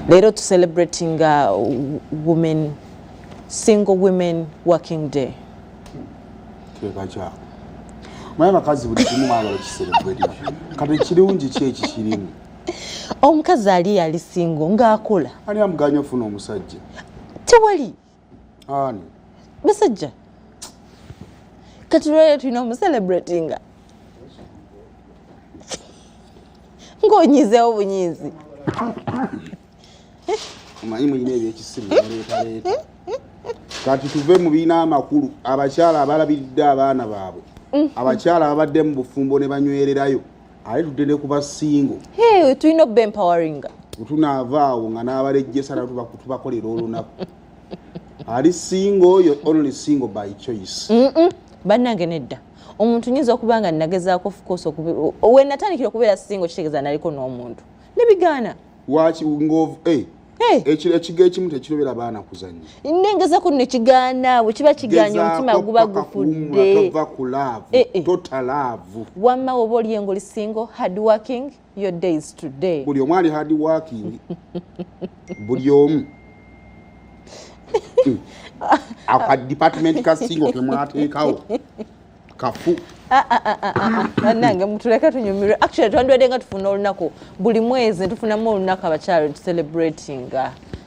Leero to celebrating women, single women working day. Abakazi buli kimu mwagala kicelebrate. Kati kirungi ki ekikirimu? Omukazi ali single ng'akola. Ani amuganya ofuna omusajja? Tewali. Ani? Basajja. Kati lwaleero tulina omuselebrating. Ng'onyizeewo bunyiizi. Omanyi muyina ebyekisimu leeta. Kati tuve mu biina amakulu abakyala abalabiridde abaana baabwe. Abakyala abadde mu bufumbo ne banywererayo. Ali tudde ku basingo. Tulina obba empowering. Tunaavaawo nga n'abalejjesa tubakolera olunaku. Ali single, you're only single by choice. Bannange nedda. Omuntu nyinza okuba nga nagezaako of course we natandikira okubeera single kitegeeza naliko n'omuntu. Nebigaana. Waki ngov ekiga ekimu tekirobera baana kuzannya. Nengezaako nekigaana bwe kiba kigaanye omutima guba gufudde. Tova ku love, total love. Wamma oba oli engoli single, hard working, your day is today. Buli omu ali hard working. Buli omu. Aka department ka single kemwateekawo. Kafu. Nange mutuleka tunyumirwe. Actually twandwadde nga tufuna olunaku buli mwezi tufunamu olunaku abakyala celebrating.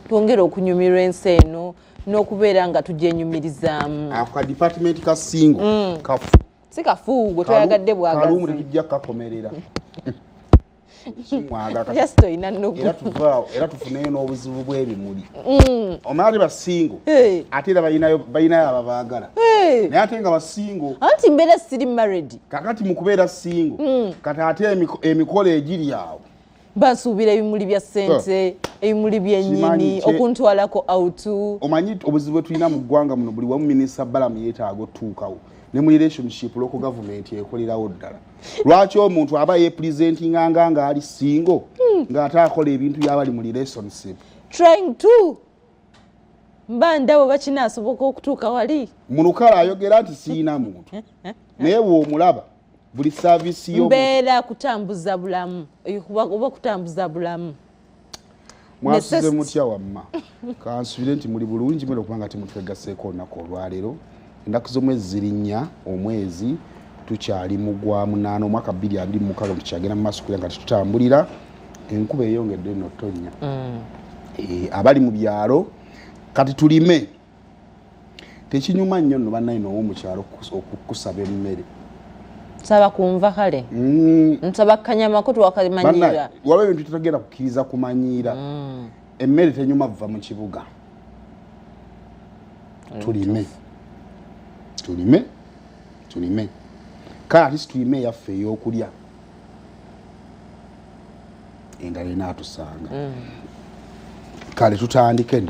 Twongera okunyumirwa ensi eno n'okubeera nga tugyenyumirizaamu. Aka department ka single kafu. Si kafu gwe twayagadde bwagazi. Kalumu tujja kakomerera. Just ina nnugu. Era tufuneyo n'obuzibu bw'ebimuli. Omali basingo. Ate era balinayo ababaagala. Naye ate nga basingo. Anti mbeera siri married. Kakati mu kubeera singo. Kati ate emikolo egiri awo. Basuubira ebimuli bya ssente, ebimuli by'ennyini, okuntwalako autu. Omanyi obuzibu tulina mu ggwanga muno buli wamu minisita Balamu yeetaaga otuukawo. Ne mu relationship local government ekolerawo ddala. Lwaki omuntu aba yepresentinga nga ali single ng'ate akola ebintu by'abali mu relationship. Trying to. Mba ndabo bakinaasoboka okutuuka wali. Munukala ayogera nti siina muntu. Naye bw'omulaba buli service yo mbeera kutambuza bulamu. Oba kutambuza bulamu. Mwasize mutya wamma. Kansubire nti muli bulungi mwero kubanga temutwegaseeko olunaku olwaleero. Ennaku z'omwezi ziri 4 omwezi tukyali mu gwa 8 omwaka 2026 tukyagenda mu maaso kugira nga tutambulira enkuba eyongedde no tonnya. Abali mu byalo kati tulime tekinyuma nnyo no bannaye n'owo mu kyalo okusaba emmere. Nsaba kunva kale. Nsaba kanyama ko twakamanyira. Waba ebintu tutagenda kukkiriza kumanyiira. Emmere tenyuma vva mu kibuga. Tulime. Kati situlime yaffe ey'okulya. Endala inaatusanga. Kale tutandike.